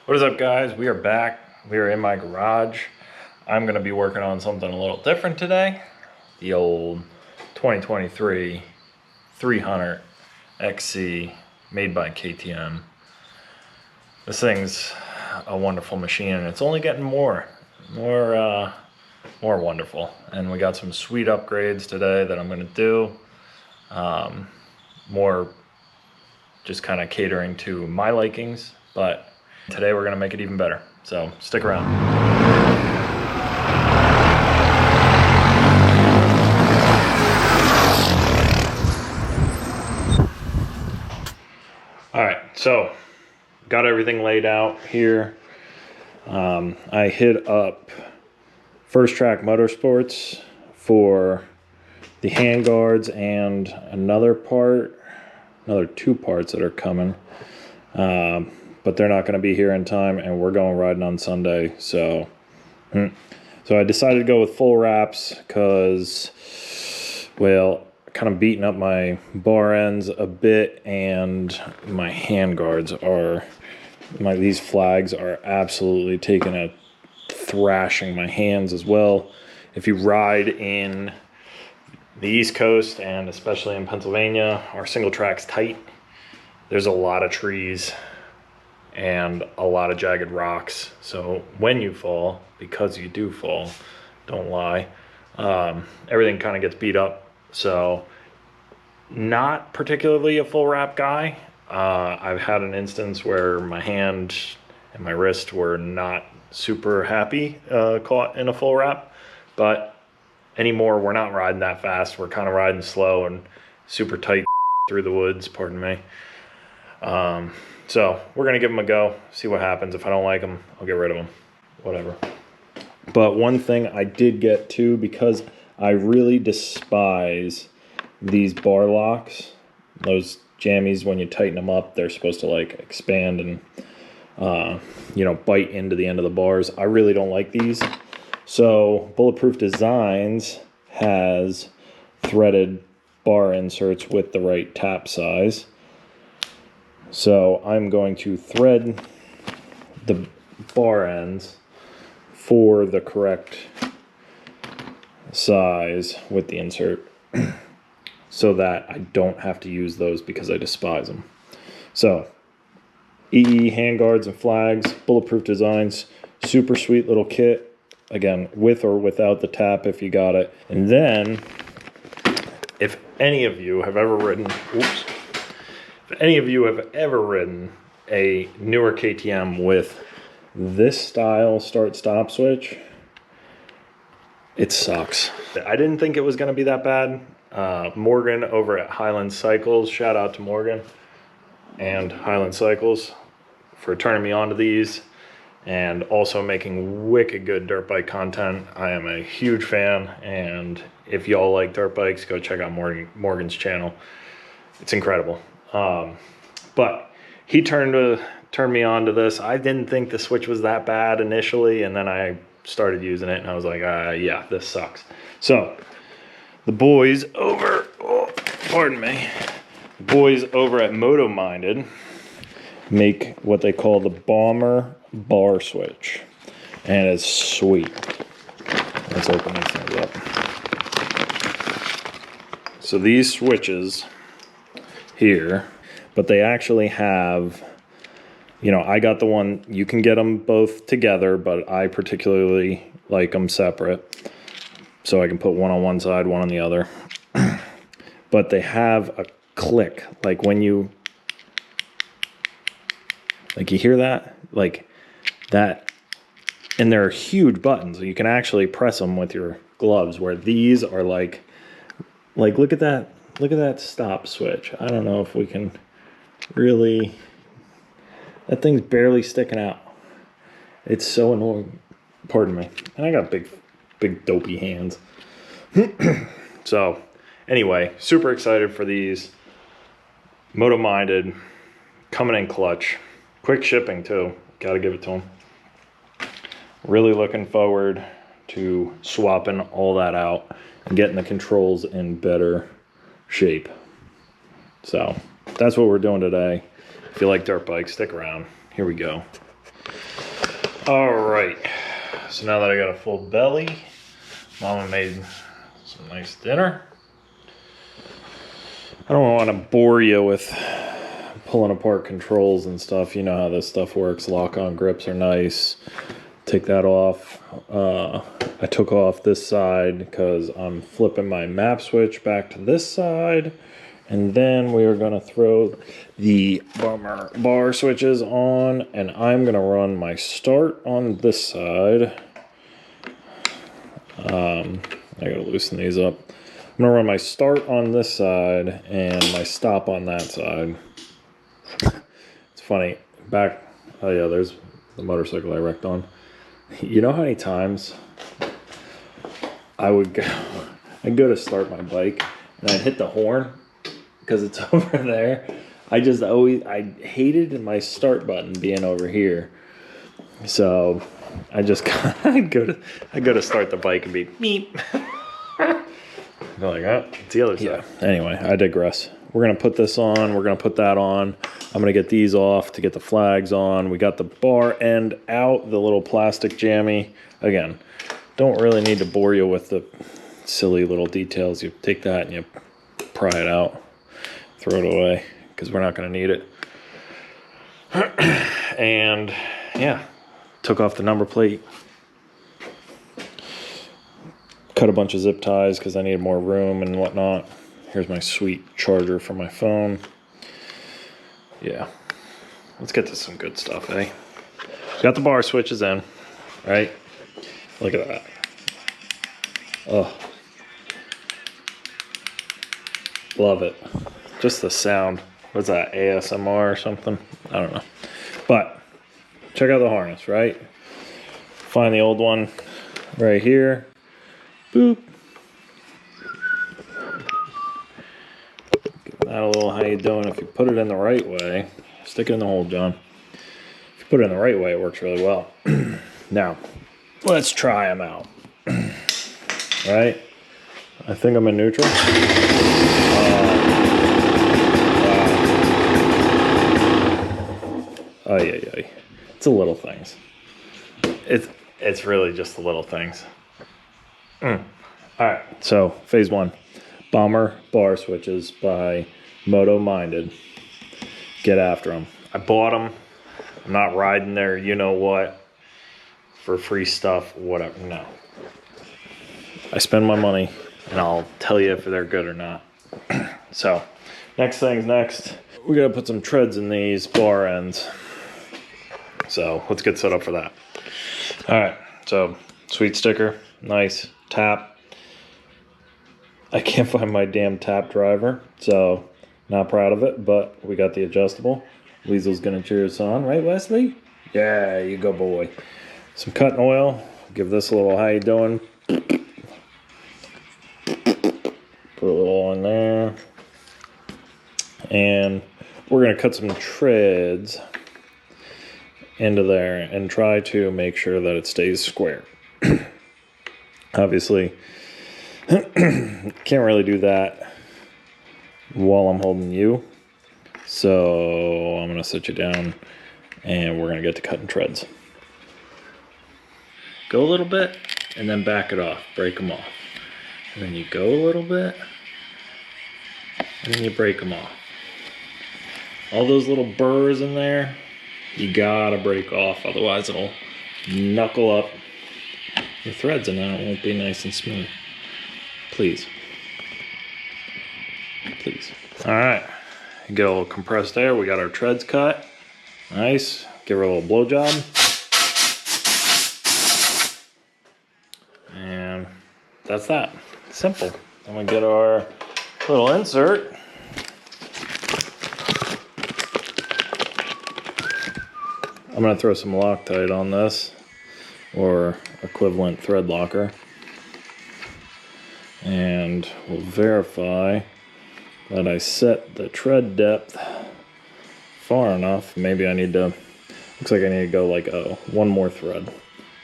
What is up, guys? We are back. We are in my garage. I'm going to be working on something a little different today. The old 2023 300xc made by KTM. This thing's a wonderful machine, and it's only getting more wonderful. And we got some sweet upgrades today that I'm going to do. More just kind of catering to my likings, but today we're going to make it even better. So stick around. All right, so got everything laid out here. I hit up First Track Motorsports for the handguards and another two parts that are coming. But they're not going to be here in time, and we're going riding on Sunday. So I decided to go with full wraps because, well, kind of beating up my bar ends a bit, and my handguards are, these flags are absolutely taking a thrashing my hands as well. If you ride in the East Coast, and especially in Pennsylvania, our single track's tight. There's a lot of trees and a lot of jagged rocks. So when you fall, because you do fall, don't lie, everything kind of gets beat up. So not particularly a full wrap guy. I've had an instance where my hand and my wrist were not super happy caught in a full wrap, but anymore we're not riding that fast. We're kind of riding slow and super tight through the woods, pardon me. So we're going to give them a go, see what happens. If I don't like them, I'll get rid of them, whatever. But one thing I did get too, because I really despise these bar locks, those jammies, when you tighten them up, they're supposed to like expand and, bite into the end of the bars. I really don't like these. So Bulletproof Designs has threaded bar inserts with the right tap size. So I'm going to thread the bar ends for the correct size with the insert so that I don't have to use those because I despise them. So EE handguards and flags, Bulletproof Designs, super sweet little kit. Again, with or without the tap if you got it. And then if any of you have ever ridden, if any of you have ever ridden a newer KTM with this style start-stop switch, it sucks. I didn't think it was going to be that bad. Morgan over at Highland Cycles, shout out to Morgan and Highland Cycles for turning me on to these and also making wicked good dirt bike content. I am a huge fan, and if y'all like dirt bikes, go check out Morgan's channel. It's incredible. But he turned me on to this. I didn't think the switch was that bad initially, and then I started using it and I was like, yeah, this sucks. So the boys over, the boys over at Moto Minded make what they call the Bomber bar switch, and it's sweet. Let's open these things up. So these switches here, but they actually have, I got the one, you can get them both together, but I particularly like them separate. So I can put one on one side, one on the other. But they have a click, like when you hear that? Like that, and they're huge buttons. You can actually press them with your gloves, where these are like look at that stop switch. I don't know if we can really, that thing's barely sticking out. It's so annoying, pardon me. And I got big dopey hands. So anyway, super excited for these. Moto Minded, coming in clutch. Quick shipping too, gotta give it to them. Really looking forward to swapping all that out and getting the controls in better shape. So that's what we're doing today. If you like dirt bikes, stick around. Here we go. All right, so now that I got a full belly, Mama made some nice dinner. I don't want to bore you with pulling apart controls and stuff. You know how this stuff works. Lock-on grips are nice. Take that off. I took off this side because I'm flipping my map switch back to this side. And then we are going to throw the bummer bar switches on. And I'm going to run my start on this side. I got to loosen these up. I'm going to run my start on this side and my stop on that side. It's funny. Oh yeah, there's the motorcycle I wrecked on. You know how many times I'd go to start my bike and I'd hit the horn because it's over there. I hated my start button being over here. So I'd go to start the bike and be beep. Go like that. It's the other side. Yeah. Anyway, I digress. We're gonna put this on. We're gonna put that on. I'm gonna get these off to get the flags on. We got the bar end out, the little plastic jammy. Again, don't really need to bore you with the silly little details. You take that and you pry it out, throw it away, because we're not gonna need it. And yeah, took off the number plate. Cut a bunch of zip ties because I needed more room and whatnot. Here's my sweet charger for my phone. Yeah, let's get to some good stuff, eh? Got the bar switches in, right? Look at that. Oh, love it. Just the sound. What's that, ASMR or something? I don't know. But check out the harness, right? Find the old one right here. Boop. Give that a little how you doing. If you put it in the right way, stick it in the hole, John. If you put it in the right way, it works really well. Now, let's try them out. Right? I think I'm in neutral. Wow. Ay. It's the little things. It's really just the little things. All right, so phase one, bomber bar switches by Moto Minded. Get after them. I bought them. I'm not riding there, you know what, for free stuff, whatever. No. I spend my money, and I'll tell you if they're good or not. So, next thing's next. We gotta put some treads in these bar ends. So let's get set up for that. All right, so sweet sticker, nice. Tap. I can't find my damn tap driver, so not proud of it, but we got the adjustable. Weasel's gonna cheer us on, right, Wesley? Yeah, you go, boy. Some cutting oil. Give this a little how you doing. Put a little on there. And we're gonna cut some treads into there and try to make sure that it stays square. Obviously, can't really do that while I'm holding you. So I'm going to sit you down and we're going to get to cutting treads. Go a little bit and then back it off. Break them off. And then you go a little bit and then you break them off. All those little burrs in there, you got to break off. Otherwise it'll knuckle up your threads and then it won't be nice and smooth. Please. Please. All right. Get a little compressed air. We got our treads cut. Nice. Give her a little blowjob. And that's that. Simple. Then we get our little insert. I'm going to throw some Loctite on this, or equivalent thread locker, and we'll verify that I set the tread depth far enough. Maybe I need to, looks like I need to go like one more thread.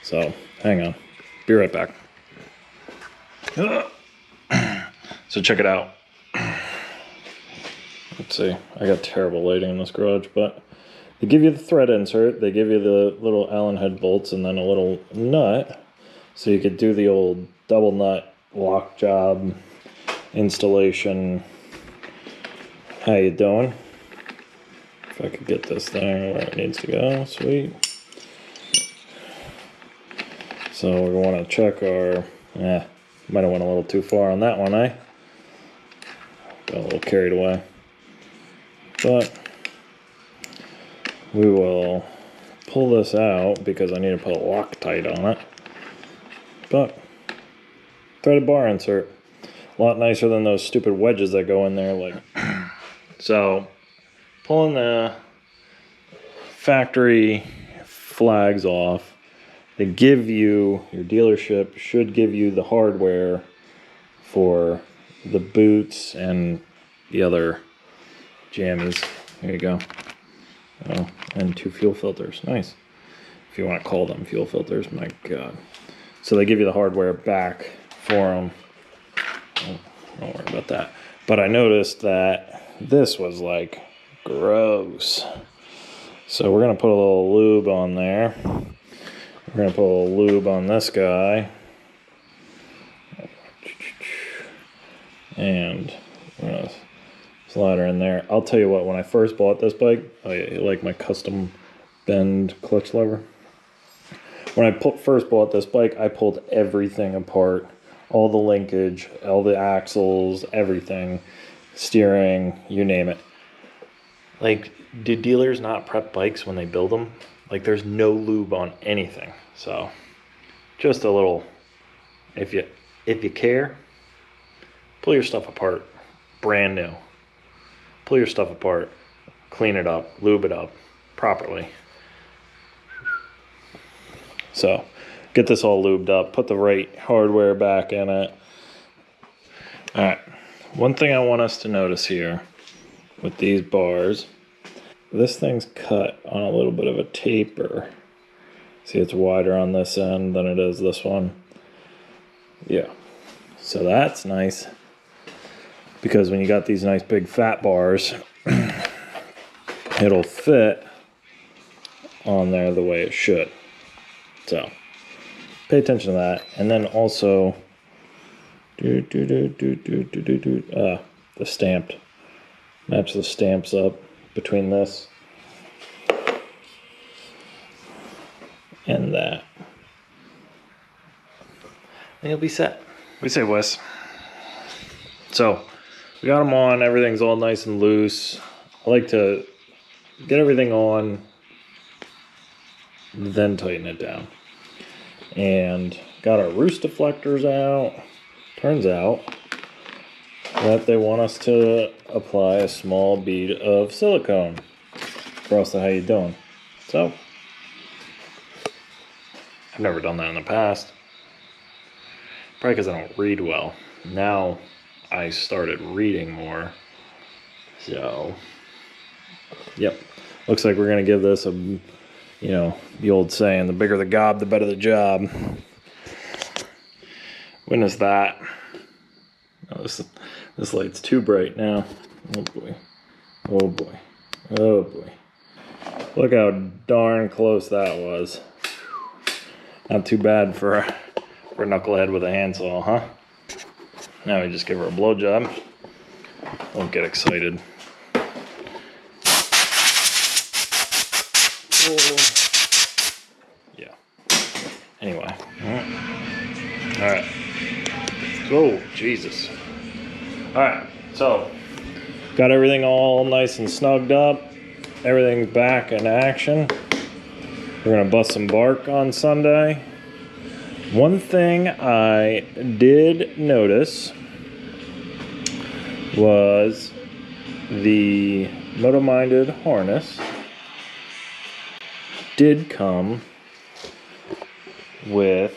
So hang on, be right back. So check it out. Let's see, I got terrible lighting in this garage, but They give you the thread insert, they give you the little Allen head bolts, and then a little nut, so you could do the old double nut lock job installation. How you doing? If I could get this thing where it needs to go, sweet. So we want to check our, might have went a little too far on that one, eh? Got a little carried away. But we will pull this out because I need to put a Loctite on it. But threaded bar insert, a lot nicer than those stupid wedges that go in there. Like, so pulling the factory flags off. They give you, your dealership should give you the hardware for the boots and the other jammies. There you go. Oh, and 2 fuel filters. Nice. If you want to call them fuel filters, my God. So they give you the hardware back for them. Oh, don't worry about that. But I noticed that this was like gross. So we're going to put a little lube on there. We're going to put a little lube on this guy. And we're going to slide her in there. I'll tell you what, when I first bought this bike, I like my custom bend clutch lever. When I first bought this bike, I pulled everything apart. All the linkage, all the axles, everything. Steering, you name it. Like, do dealers not prep bikes when they build them? Like, there's no lube on anything. So, just a little, if you care, pull your stuff apart, brand new. Pull your stuff apart, clean it up, lube it up properly. So, get this all lubed up, put the right hardware back in it. Alright, one thing I want us to notice here with these bars, this thing's cut on a little bit of a taper. See, it's wider on this end than it is this one. Yeah, so that's nice. Because when you got these nice big fat bars, it'll fit on there the way it should. So, pay attention to that. And then also, the stamped. Match the stamps up between this and that. And you'll be set. What do you say, Wes? So, we got them on. Everything's all nice and loose. I like to get everything on, then tighten it down. And got our roost deflectors out. Turns out that they want us to apply a small bead of silicone across the how you doing. So, I've never done that in the past. Probably because I don't read well. Now I started reading more. So, yep. Looks like we're going to give this a, you know, the old saying, the bigger the gob, the better the job. Witness that. Oh, this light's too bright now. Oh boy. Oh boy. Oh boy. Look how darn close that was. Not too bad for a knucklehead with a handsaw, huh? Now we just give her a blowjob. Don't get excited. Oh. Yeah. Anyway. Alright. Oh, Jesus. Alright, so got everything all nice and snugged up. Everything's back in action. We're gonna bust some bark on Sunday. One thing I did notice was the Moto-Minded harness did come with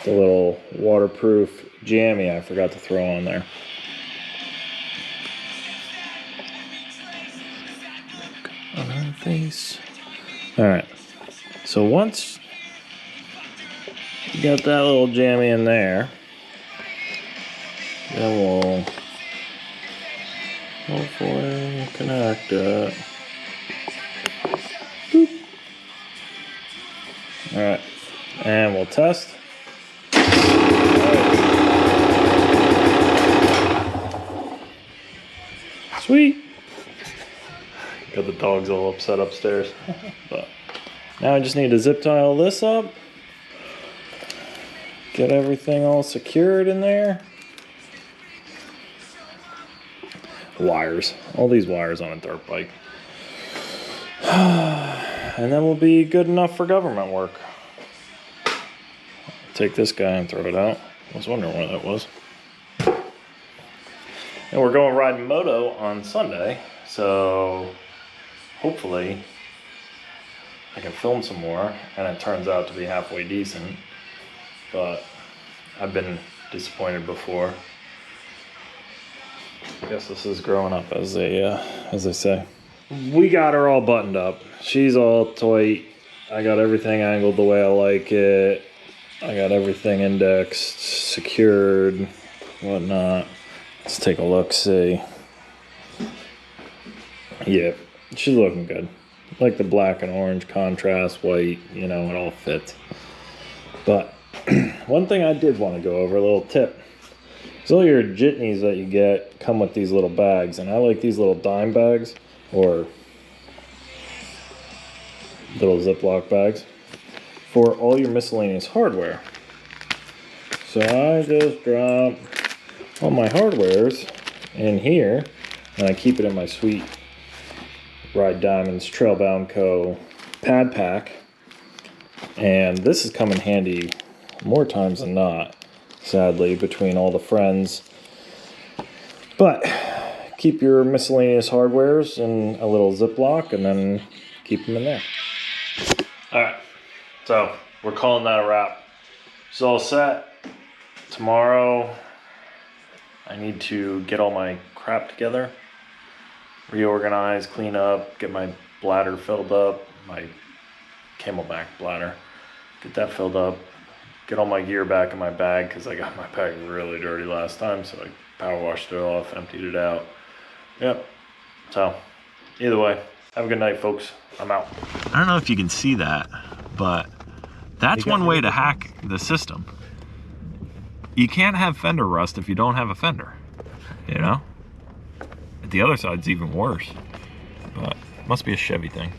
the little waterproof jammy I forgot to throw on there. On her face. Alright, so once you got that little jammy in there, then Hopefully connect it. Boop. All right, and we'll test. Sweet. Got the dogs all upset upstairs. But now I just need to zip tie all this up. Get everything all secured in there. Wires. All these wires on a dirt bike. And then we'll be good enough for government work. Take this guy and throw it out. I was wondering where that was. And we're going riding moto on Sunday, so hopefully I can film some more, and it turns out to be halfway decent. But I've been disappointed before. I guess this is growing up, as they say. We got her all buttoned up. She's all tight. I got everything angled the way I like it. I got everything indexed, secured, whatnot. Let's take a look, see. Yeah, she's looking good. Like the black and orange contrast, white, you know, it all fits. But one thing I did want to go over, a little tip. So all your jitneys that you get come with these little bags, and I like these little dime bags, or little Ziploc bags, for all your miscellaneous hardware. So I just drop all my hardwares in here, and I keep it in my sweet Ride Diamonds Trailbound Co. pad pack. And this has come in handy more times than not, sadly, between all the friends. But keep your miscellaneous hardwares in a little Ziploc and then keep them in there. Alright, so we're calling that a wrap. It's all set. Tomorrow I need to get all my crap together, reorganize, clean up, get my bladder filled up, my Camelback bladder, get that filled up, get all my gear back in my bag, because I got my bag really dirty last time, so I power washed it off, emptied it out. Yep, so either way, have a good night, folks. I'm out. I don't know if you can see that, but that's one way to hack the system. You can't have fender rust if you don't have a fender, you know? The other side's even worse, but must be a Chevy thing.